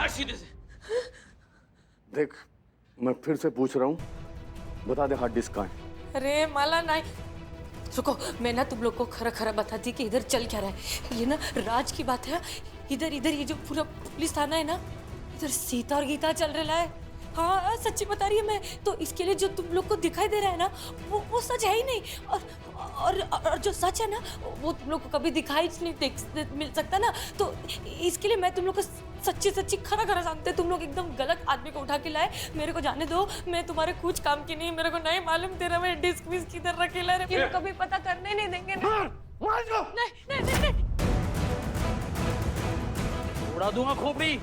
भाग सीधे से। देख, मैं फिर से पूछ रहा हूँ, बता दे हार्ड डिस्क कहाँ है? अरे माला नहीं, रुको, मैं ना तुम लोग को खरा खरा बताती कि इधर चल क्या रहा है। ये ना राज की बात है। इधर इधर ये जो पूरा पुलिस थाना है ना, इधर सीता और गीता चल रहा है। हाँ सच्ची बता रही है मैं। तो इसके लिए जो तुम लोग को दिखाई दे रहा है ना, वो सच है ही नहीं। और जो सच है ना, वो तुम लोग को कभी दिखाई नहीं मिल सकता ना। तो इसके लिए मैं तुम लोग को सच्ची सच्ची खरा खरा जानते। तुम लोग एकदम गलत आदमी को उठा के लाए। मेरे को जाने दो, मैं तुम्हारे कुछ काम की नहीं। मेरे को नहीं मालूम तेरा मैं डिस्क विस्क किधर रखेला है। ये लोग कभी पता करने नहीं देंगे। नहीं नहीं नहीं, उड़ा दूंगा खोपड़ी।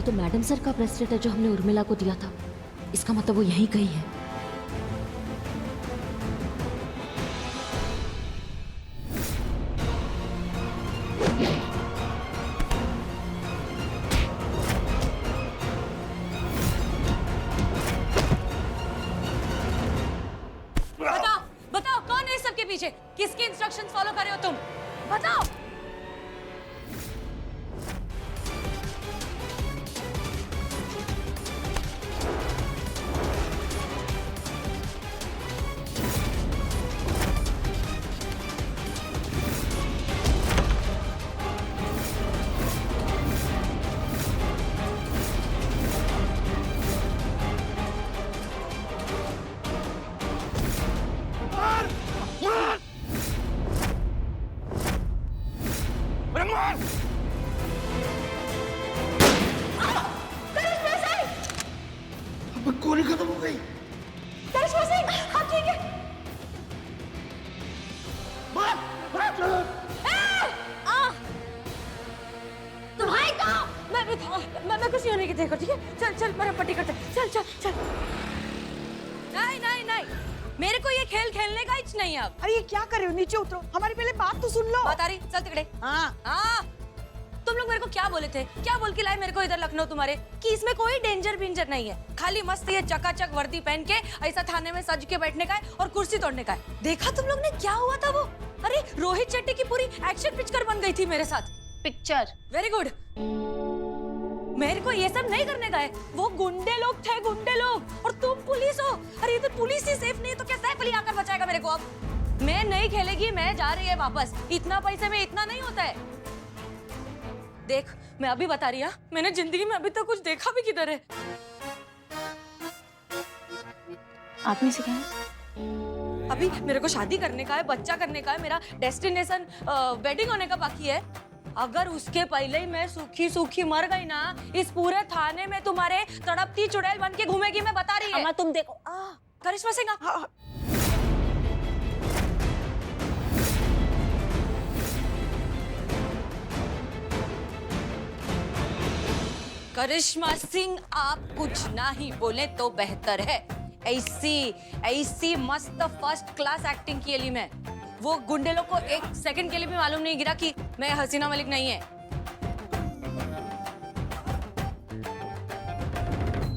तो मैडम सर का ब्रेसलेट है जो हमने उर्मिला को दिया था। इसका मतलब वो यहीं कहीं है। बताओ बताओ, कौन है इस सबके पीछे? किसके इंस्ट्रक्शंस फॉलो कर रहे हो तुम? बताओ। गोली खत्म हो गई। करिश्मा सिंह, हाँ ठीक है। तुम्हारी कहाँ? मैं कुछ नहीं होने की देखो, ठीक है? चल चल, मेरा पट्टी करते। चल चल चल। नहीं नहीं नहीं, मेरे को ये खेल खेलने का इच नहीं है अब। अरे ये क्या कर रहे हो? नीचे उतरो, हमारी पहले बात तो सुन लो। बता रही, चल तिकड़े। हाँ, तुम लोग मेरे को क्या बोले थे? क्या बोल के लाए मेरे को इधर लखनऊ तुम्हारे? कि इसमें कोई डेंजर बिंजर नहीं है, खाली मस्त ये चकाचक वर्दी पहन के ऐसा थाने में सज के बैठने का है और कुर्सी तोड़ने का है। देखा तुम लोग ने क्या हुआ था वो? अरे रोहित शेट्टी की पूरी एक्शन पिक्चर बन गई थी मेरे साथ। पिक्चर? Very good. मेरे को ये सब नहीं करने का है। वो गुंडे लोग थे, गुंडे लोग, और तुम पुलिस हो। अरे इधर पुलिस ही सेफ नहीं है तो क्या सैफ अली आकर बचाएगा मेरे को? अब मैं नहीं खेलेगी, मैं जा रही है वापस। इतना पैसे में इतना नहीं होता है। देख, मैं अभी बता रही हूँ, मैंने जिंदगी में अभी तक कुछ देखा भी किधर है। आपने सिखाया? अभी मेरे को शादी करने का है, बच्चा करने का है, मेरा डेस्टिनेशन वेडिंग होने का बाकी है। अगर उसके पहले ही मैं सूखी सूखी मर गई ना, इस पूरे थाने में तुम्हारे तड़पती चुड़ैल बन के घूमेगी, मैं बता रही है। अम्मा तुम देखो। करिश्मा सिंह, करिश्मा सिंह, आप कुछ ना ही बोले तो बेहतर है। ऐसी मस्त फर्स्ट क्लास एक्टिंग की एली मैं। वो गुंडे लोग को एक सेकंड के लिए भी मालूम नहीं गिरा कि मैं हसीना मलिक नहीं है।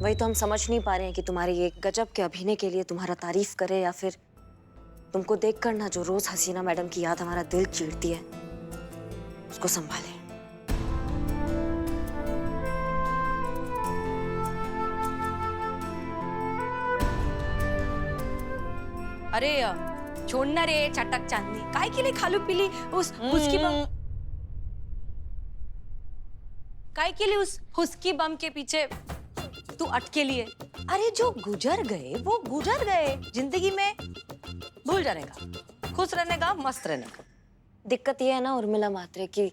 वही तो हम समझ नहीं पा रहे हैं कि तुम्हारी एक गजब के अभिनय के लिए तुम्हारा तारीफ करे या फिर तुमको देखकर ना जो रोज हसीना मैडम की याद हमारा दिल चीरती है उसको संभाले। अरे छोड़ना रे चटक चांदनी, काय के लिए खालू पीली उस हुस्की बम, काय के लिए उस हुस्की बम के पीछे तू अटके लिए? अरे जो गुजर गए वो गुजर गए, जिंदगी में भूल जाने का, खुश रहने का, मस्त रहने का। दिक्कत ये है ना उर्मिला मात्रे की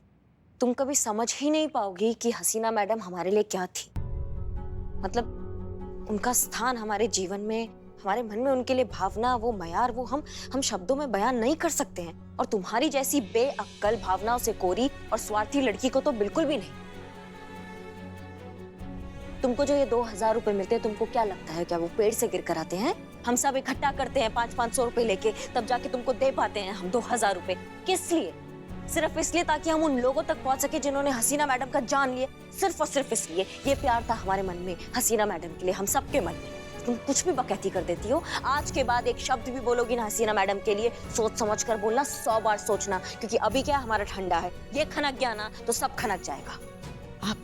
तुम कभी समझ ही नहीं पाओगी कि हसीना मैडम हमारे लिए क्या थी। मतलब उनका स्थान हमारे जीवन में, हमारे मन में उनके लिए भावना, वो मयार, वो हम शब्दों में बयान नहीं कर सकते हैं। और तुम्हारी जैसी बेअक्ल, भावनाओं से कोरी और स्वार्थी लड़की को तो बिल्कुल भी नहीं। तुमको जो ये 2000 रुपए मिलते हैं, तुमको क्या लगता है क्या वो पेड़ से गिर कर आते हैं? हम सब इकट्ठा करते हैं 500-500 रुपए लेके, तब जाके तुमको दे पाते हैं हम 2000 रुपए। किस लिए? सिर्फ इसलिए ताकि हम उन लोगों तक पहुंच सके जिन्होंने हसीना मैडम का जान लिया। सिर्फ और सिर्फ इसलिए। ये प्यार था हमारे मन में हसीना मैडम के लिए, हम सबके मन में। तुम कुछ भी बकैती कर देती हो। आज के बाद एक शब्द भी बोलोगी ना हसीना मैडम के लिए, सोच समझ कर बोलना, 100 बार सोचना, क्योंकि अभी क्या हमारा ठंडा है। ये खनक गया ना तो सब खनक जाएगा। आप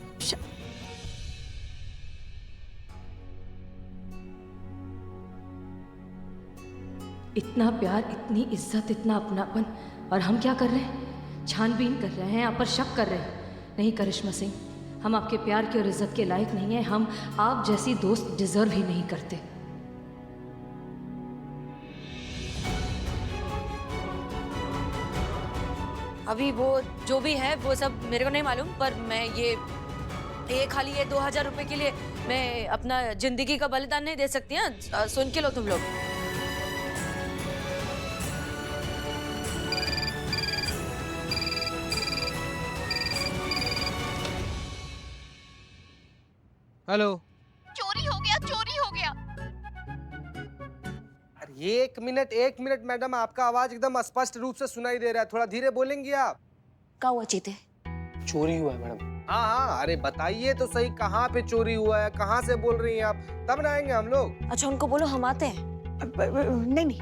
इतना प्यार, इतनी इज्जत, इतना अपनापन, और हम क्या कर रहे हैं? छानबीन कर रहे हैं, आप पर शक कर रहे हैं। नहीं करिश्मा सिंह, हम आपके प्यार की और इज्जत के लायक नहीं हैं। हम आप जैसी दोस्त डिजर्व ही नहीं करते। अभी वो जो भी है वो सब मेरे को नहीं मालूम, पर मैं ये खाली ये 2000 रुपए के लिए मैं अपना जिंदगी का बलिदान नहीं दे सकती। हाँ, सुन के लो तुम लोग। हेलो। चोरी हो गया, चोरी हो गया। अरे एक मिनट मैडम, आपका आवाज एकदम स्पष्ट रूप से सुनाई दे रहा है, थोड़ा धीरे बोलेंगी आप? क्या हुआ चीते? चोरी हुआ है मैडम। हाँ, अरे बताइए तो सही, कहाँ पे चोरी हुआ है, कहाँ से बोल रही हैं आप, तब ना आएंगे हम लोग। अच्छा उनको बोलो हम आते हैं। नहीं,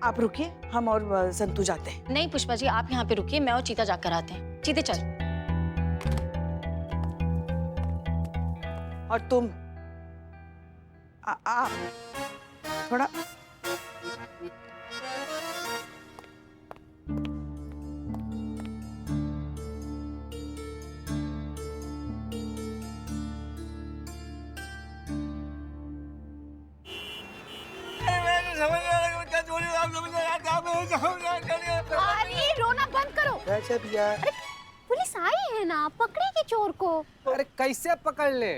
आप रुकिए, हम और संतू जाते हैं। नहीं पुष्पा जी, आप यहाँ पे रुकिए, मैं और चीता जाकर आते हैं। चीते चल। और तुम थोड़ा अरे रोना बंद करो। कैसे भैया? पुलिस आई है ना, पकड़ेगी चोर को। अरे कैसे पकड़ ले?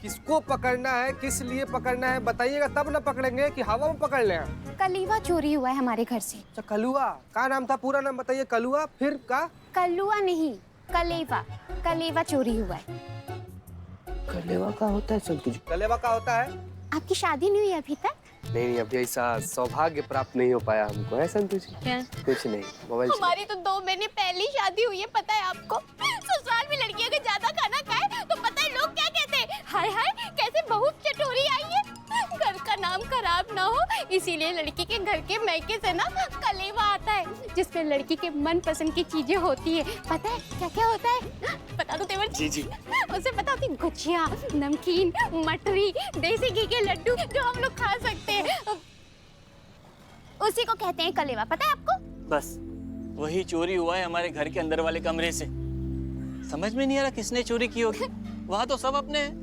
किसको पकड़ना है, किस लिए पकड़ना है बताइएगा, तब ना पकड़ेंगे कि हवा में पकड़ ले। कलीवा चोरी हुआ है हमारे घर से। अच्छा कलुआ, क्या नाम था? पूरा नाम बताइए। कलुआ, फिर का? कलुआ नहीं, कलेवा। कलेवा चोरी हुआ है। कलेवा का होता है संतू जी? कलेवा का होता है? आपकी शादी नहीं हुई अभी तक? नहीं, अभी ऐसा सौभाग्य प्राप्त नहीं हो पाया हमको। है संतू जी? क्या? कुछ नहीं, मोबाइल से। हमारी तो 2 महीने पहले शादी हुई है, पता है आपको? ससुराल में लड़की अगर ज्यादा खाना खाए तो पता है लोग क्या कहते हैं? हाय हाय कैसे बहू चटोरी आई है। घर का नाम खराब ना हो, इसीलिए लड़की के घर के मैके से ना कलेवा आता है, जिसमें लड़की के मन पसंद की चीजें होती है। पता है क्या क्या होता है? बता दो तेवर जी जी। उसे पता होती, गुजिया, नमकीन, मटरी, देसी घी के लड्डू जो हम लोग खा सकते हैं, उसी को कहते हैं कलेवा। पता है आपको? बस वही चोरी हुआ है हमारे घर के अंदर वाले कमरे से। समझ में नहीं आ रहा किसने चोरी की होगी। वहाँ तो सब अपने हैं।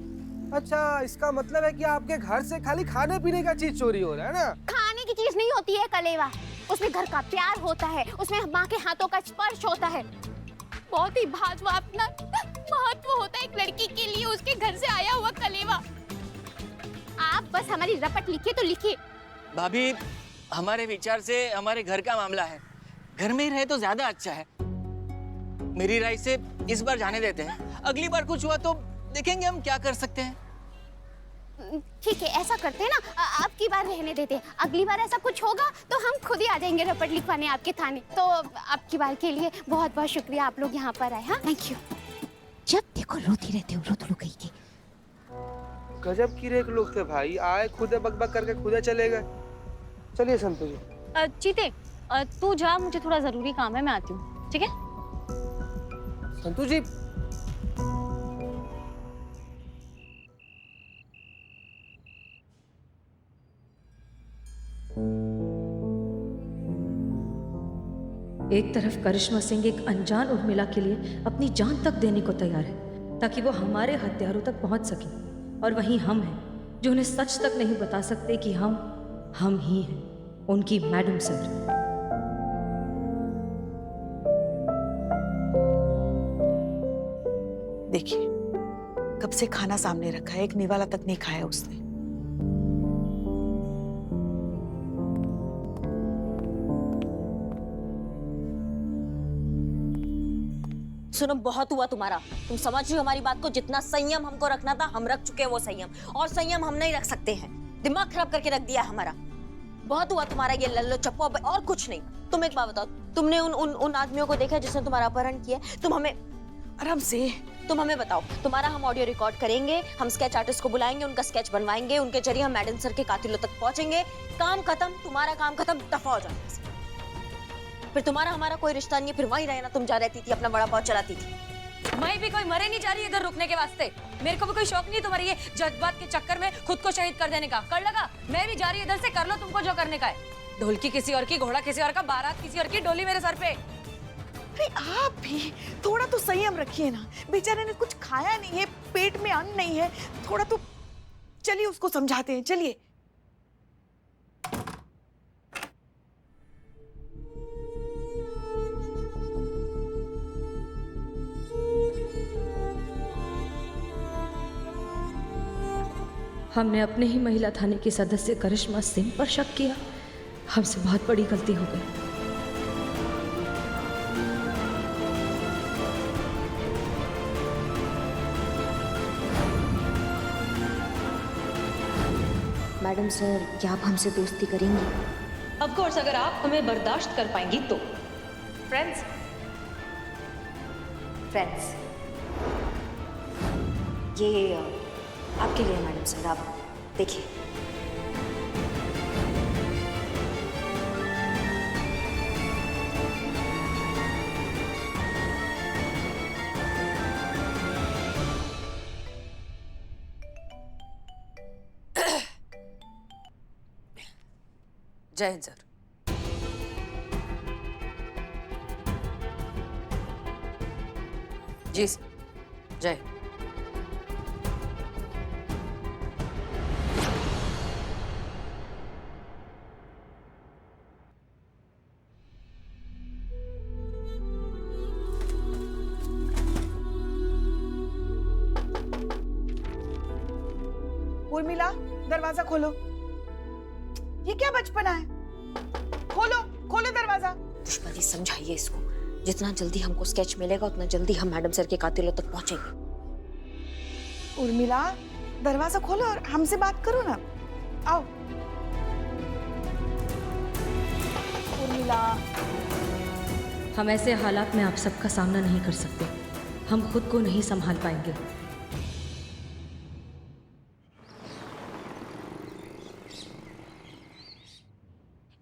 अच्छा, इसका मतलब है कि आपके घर से खाली खाने पीने का चीज चोरी हो रहा है ना? खाने की चीज नहीं होती है कलेवा, उसमें घर का प्यार होता है, उसमें माँ के हाथों का स्पर्श होता है। बहुत ही भावनात्मक महत्व होता है एक लड़की के लिए उसके घर से आया हुआ कलेवा। आप बस हमारी रपट लिखिए तो लिखिए। भाभी, हमारे विचार से हमारे घर का मामला है, घर में ही रहे तो ज्यादा अच्छा है। मेरी राय से इस बार जाने देते हैं, अगली बार कुछ हुआ तो देखेंगे हम क्या कर सकते हैं। ठीक है, ऐसा करते हैं ना, अब की बार रहने देते हैं, अगली बार ऐसा कुछ होगा तो हम खुद ही आ जाएंगे रपट लिखवाने आपके थाने। तो अब की बार के लिए बहुत बहुत शुक्रिया, आप लोग यहाँ पर आए। हाँ, थैंक यू। जब देखो रोती रहते हो, रोत गई की। गजब की रेक लोग थे भाई, आए खुदे बकबक करके खुदे चले गए। चलिए संतू जी। चीते तू जा, मुझे थोड़ा जरूरी काम है, मैं आती हूँ। ठीक है? संतू जी, एक तरफ करिश्मा सिंह एक अनजान उर्मिला के लिए अपनी जान तक देने को तैयार है ताकि वो हमारे हथियारों तक पहुंच सके, और वहीं हम हैं जो उन्हें सच तक नहीं बता सकते कि हम ही हैं उनकी मैडम सर। देखिए, कब से खाना सामने रखा है, एक निवाला तक नहीं खाया उसने। सुनो, बहुत हुआ तुम्हारा। तुम समझ रही हो हमारी बात को? जितना संयम हमको रखना था हम रख चुके हैं वो संयम, और संयम हम नहीं रख सकते हैं। दिमाग खराब करके रख दिया हमारा। बहुत हुआ तुम्हारा ये लल्लो चप्पो, अब और कुछ नहीं। तुम एक बात बताओ, तुमने उन आदमियों को देखा जिसने तुम्हारा अपहरण किया? तुम हमें आराम से, तुम हमें बताओ। तुम्हारा हम ऑडियो रिकॉर्ड करेंगे, हम स्केच आर्टिस्ट को बुलाएंगे, उनका स्केच बनवाएंगे, उनके जरिए हम मैडम सर के कातिलों तक पहुंचेंगे। काम खत्म, तुम्हारा काम खत्म, दफा हो जाना। फिर तुम्हारा हमारा कोई रिश्ता नहीं है, फिर वहीं रहना। तुम जा रहती थी, अपना बड़ा पाव चलाती थी। मैं भी कोई मरे नहीं जा रही इधर रुकने के वास्ते। मेरे को भी कोई शौक नहीं तुम्हारी ये जज्बात के चक्कर में खुद को शहीद कर देने का। कर लगा, मैं भी जा रही इधर से, कर लो तुमको जो करने का है। ढोलकी किसी और की, घोड़ा किसी और का, बारात किसी और की, डोली मेरे सर पे। अरे आप भी थोड़ा तो संयम रखिए ना। बेचारे ने कुछ खाया नहीं है, पेट में अन्न नहीं है, थोड़ा तो चलिए उसको समझाते हैं। चलिए। हमने अपने ही महिला थाने की सदस्य करिश्मा सिंह पर शक किया। हमसे बहुत बड़ी गलती हो गई। मैडम सर, क्या आप हमसे दोस्ती करेंगी? ऑफ कोर्स, अगर आप हमें बर्दाश्त कर पाएंगी तो। फ्रेंड्स, ये आपके लिए मैडम सर, आप देखिए। जय हिंद सर। जी जय। उर्मिला, दरवाजा खोलो। ये क्या बचपना है? खोलो खोलो दरवाजा। पुष्पा समझाइए इसको। जितना जल्दी हमको स्केच मिलेगा उतना जल्दी हम मैडम सर के कातिलों तक पहुंचेंगे। उर्मिला, दरवाजा खोलो और हमसे बात करो ना। आओ। उर्मिला, हम ऐसे हालात में आप सबका सामना नहीं कर सकते। हम खुद को नहीं संभाल पाएंगे।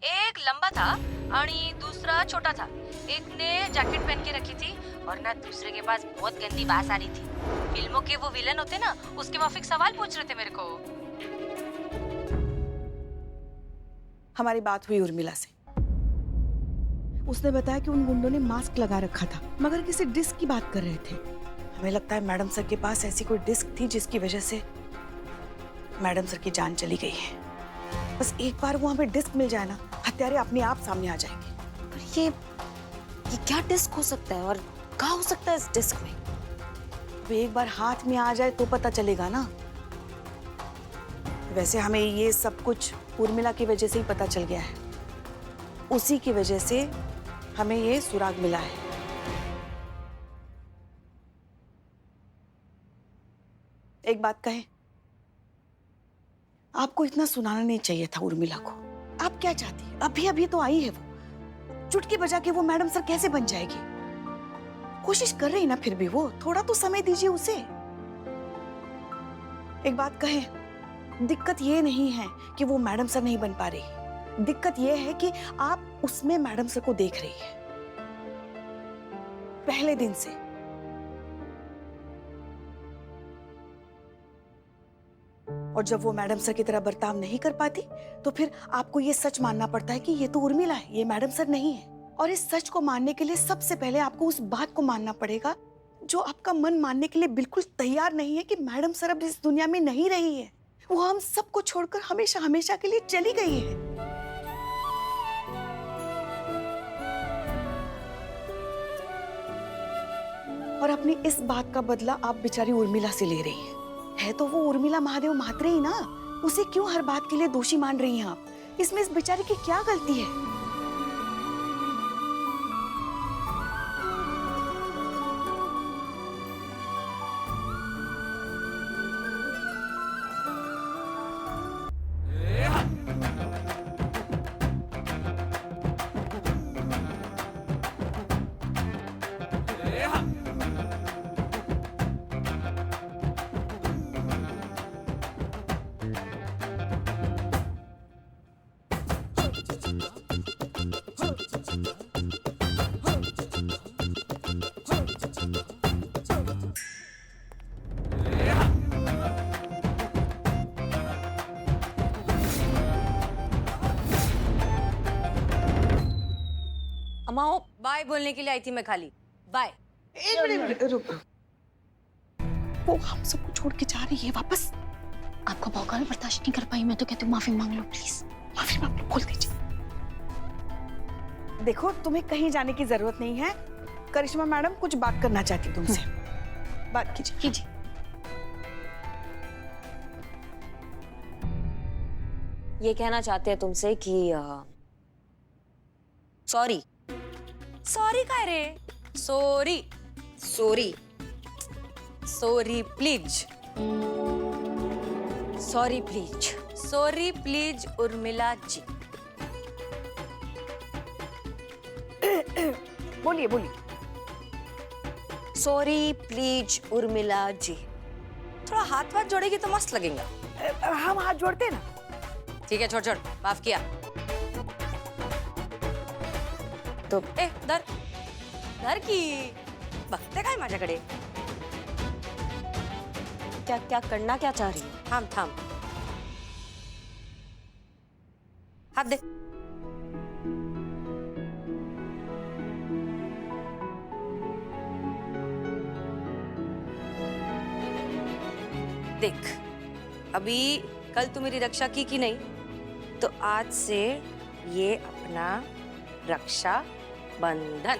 एक लंबा था आणि दूसरा छोटा था। एक ने जैकेट पहन के रखी थी और ना दूसरे के पास बहुत गंदी बात आ रही थी। फिल्मों के वो विलन होते ना, उसके माफिक सवाल पूछ रहे थे मेरे को। हमारी बात हुई उर्मिला से। उसने बताया कि उन गुंडों ने मास्क लगा रखा था, मगर किसी डिस्क की बात कर रहे थे। हमें लगता है मैडम सर के पास ऐसी कोई डिस्क थी जिसकी वजह से मैडम सर की जान चली गई है। बस एक बार वो हमें डिस्क मिल जाए ना, हत्यारे अपने आप सामने आ जाएंगे। पर ये क्या डिस्क हो सकता है और क्या हो सकता है इस डिस्क में? अब एक बार हाथ में आ जाए तो पता चलेगा ना। वैसे हमें ये सब कुछ उर्मिला की वजह से ही पता चल गया है। उसी की वजह से हमें ये सुराग मिला है। एक बात कहें, आपको इतना सुनाना नहीं चाहिए था उर्मिला को। आप क्या चाहती है? अभी अभी तो आई है वो, चुटकी बजा के वो मैडम सर कैसे बन जाएगी? कोशिश कर रही ना फिर भी वो, थोड़ा तो समय दीजिए उसे। एक बात कहें, दिक्कत ये नहीं है कि वो मैडम सर नहीं बन पा रही, दिक्कत ये है कि आप उसमें मैडम सर को देख रही है पहले दिन से। और जब वो मैडम सर की तरह बर्ताव नहीं कर पाती तो फिर आपको ये सच मानना पड़ता है कि ये तो उर्मिला है, ये मैडम सर नहीं है। और इस सच को मानने के लिए सबसे पहले आपको उस बात को मानना पड़ेगा जो आपका मन मानने के लिए बिल्कुल तैयार नहीं है, कि मैडम सर अब इस दुनिया में नहीं रही है। वो हम सबको छोड़कर हमेशा हमेशा के लिए चली गई है। और अपनी इस बात का बदला आप बेचारी उर्मिला से ले रही है तो वो उर्मिला महादेव म्हात्रे ही ना। उसे क्यों हर बात के लिए दोषी मान रही हैं आप? इसमें इस बेचारी की क्या गलती है? अमाओ बाय बोलने के लिए आई थी मैं खाली। बाय। एक मिनट रुक। वो हम सबको छोड़ के जा रही है वापस। आपका भौकाल बर्दाश्त नहीं कर पाई, मैं तो कहती हूँ माफी मांग लो प्लीज। माफी मांग लो, खोल दीजिए। देखो तुम्हें कहीं जाने की जरूरत नहीं है। करिश्मा मैडम कुछ बात करना चाहती तुमसे। बात कीजिए। कीजिए। ये कहना चाहते हैं तुमसे कि सॉरी। सॉरी काय रे? Sorry sorry sorry please. Sorry please. Sorry please Urmila ji. बोलिए बोलिए। Sorry please Urmila ji. थोड़ा हाथ वाथ जोड़ेगी तो मस्त लगेगा। हम हाथ जोड़ते हैं ना। ठीक है, छोड़ छोड़, माफ किया। तो धर धर की बघते काय माझ्याकडे? क्या क्या करना क्या चाह रही है? थांब थांब, हाथ दे। देख, अभी कल तू मेरी रक्षा की कि नहीं, तो आज से ये अपना रक्षा बंधन।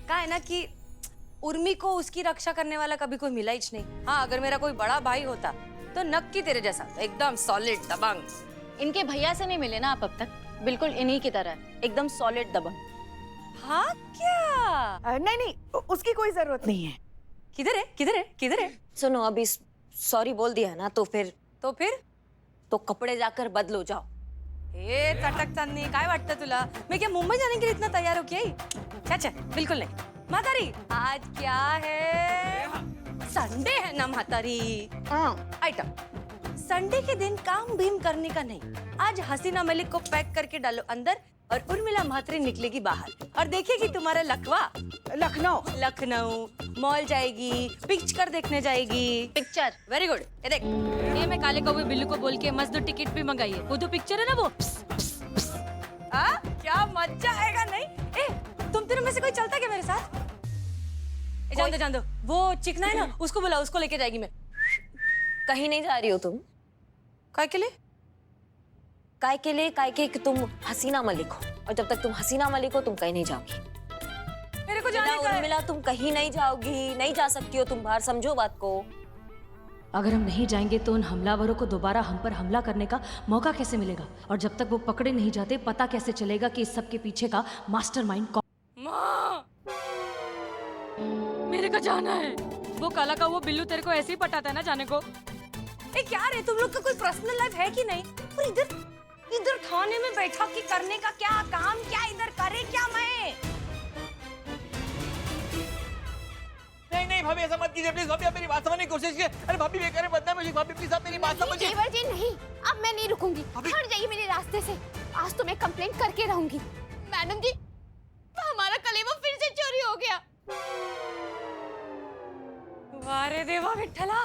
क्या है ना कि उर्मी को उसकी रक्षा करने वाला कभी कोई मिला ही नहीं। हाँ, अगर मेरा कोई बड़ा भाई होता तो नक्की तेरे जैसा एकदम सॉलिड दबंग। इनके भैया से नहीं मिले ना आप अब तक? बिल्कुल इन्हीं की तरह, एकदम सॉलिड दबंग। हाँ क्या? नहीं नहीं, उसकी कोई जरूरत नहीं है। किधर है किधर है किधर है? सुनो, अभी सॉरी बोल दिया ना तो फिर कपड़े जाकर बदलो जाओ। ए चटक चांदनी, काय वाटतं तुला? मैं क्या मुंबई जाने के लिए इतना तैयार हो क्या? चाचा बिल्कुल नहीं। मातारी, आज क्या है? संडे है ना मातारी। आइटम, संडे के दिन काम भीम करने का नहीं। आज हसीना मलिक को पैक करके डालो अंदर और उर्मिला म्हात्रे निकलेगी बाहर और देखेगी तुम्हारा लखवा। लखनऊ मॉल जाएगी, पिक्चर देखने जाएगी। Picture very good. ये देख, ये मैं काले कौवे बिल्लू को बोल के मस्त टिकट भी मंगाई है। वो तो पिक्चर है ना वो। क्या मजा आएगा नहीं? ए, तुम तीनों में से कोई चलता क्या मेरे साथ? जान दो, वो चिकना है ना, उसको बुलाओ, उसको लेके जाएगी मैं। कहीं नहीं जा रही हो तुम? काय के लिए? काय के लिए? काय के कि तुम हसीना मलिक हो, और जब तक तुम हसीना मलिक हो तुम कहीं नहीं जाओगी। मेरे को जाने का है। उर्मिला, तुम कहीं नहीं जाओगी, नहीं जा सकती हो तुम बाहर, समझो बात को। अगर हम नहीं जाएंगे तो उन हमलावरों को दोबारा हम पर हमला करने का मौका कैसे मिलेगा? और जब तक वो पकड़े नहीं जाते पता कैसे चलेगा कि इस सब के पीछे का मास्टरमाइंड कौन? माँ, मेरे को जाना है। वो काला का वो बिल्लू तेरे को ऐसे ही पटाता है ना जाने को। ए क्या रे, तुम लोग का कोई पर्सनल लाइफ है कि नहीं? और इधर थाने में बैठा के करने का क्या काम? क्या इधर करे क्या मैं? नहीं भाभी, ऐसा मत कीजिए प्लीज। भाभी आप मेरी बात समझने की कोशिश कीजिए। अरे भाभी बेकार है, बदनाम है। भाभी प्लीज आप मेरी बात समझिए। केवल जी नहीं, अब मैं नहीं रुकूंगी। हट जाइए मेरे रास्ते से। आज तो मैं कंप्लेंट करके रहूंगी। मैडम जी, हमारा कलेवा फिर से चोरी हो गया। वारे देवा विठ्ठला,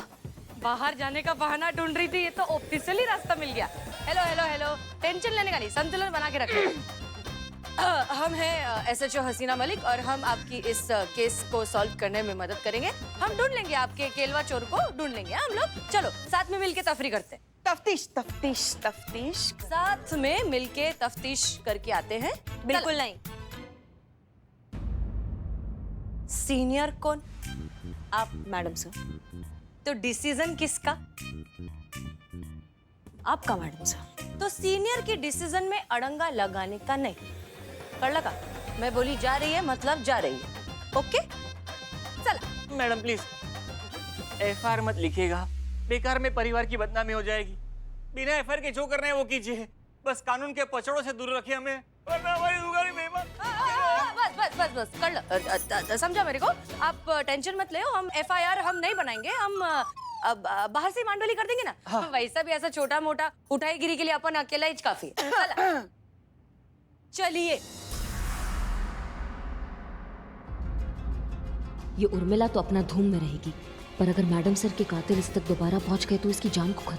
बाहर जाने का बहाना ढूंढ रही थी, ये तो ऑफिशियली रास्ता मिल गया। हेलो हेलो हेलो, टेंशन लेने का नहीं, संतुलन बना के रखो। हम हैं SHO हसीना मलिक और हम आपकी इस केस को सॉल्व करने में मदद करेंगे। हम ढूंढ लेंगे आपके केलवा चोर को, ढूंढ लेंगे हम लोग। चलो साथ में मिलके तफरी करते हैं। तफ्तीश तफ्तीश तफ्तीश। साथ में मिलके तफ्तीश करके आते हैं। बिल्कुल नहीं। सीनियर कौन? आप मैडम सर। तो डिसीजन किसका? आपका मैडम सर। तो सीनियर की डिसीजन में अड़ंगा लगाने का नहीं। कर लगा? मैं बोली जा रही है मतलब जा रही है। ओके चला। मैडम प्लीज FIR मत लिखिएगा, बेकार में परिवार की बदनामी हो जाएगी। बिना FIR के जो करना है वो कीजिए, बस कानून के पचड़ों से दूर रखिए हमें, वरना हमारी दुगारी बेईमान। बस बस बस बस कर लो। समझा मेरे को? आप टेंशन मत ले, हम FIR हम नहीं बनाएंगे, हम बाहर से मांडोली कर देंगे ना। वैसा भी ऐसा छोटा मोटा उठाई गिरी के लिए अपन अकेला ही काफी है। चला। चलिए। ये उर्मिला तो अपना धूम में रहेगी, पर अगर मैडम सर के कातिल इस तक दोबारा पहुंच गए तो इसकी जान को खतरा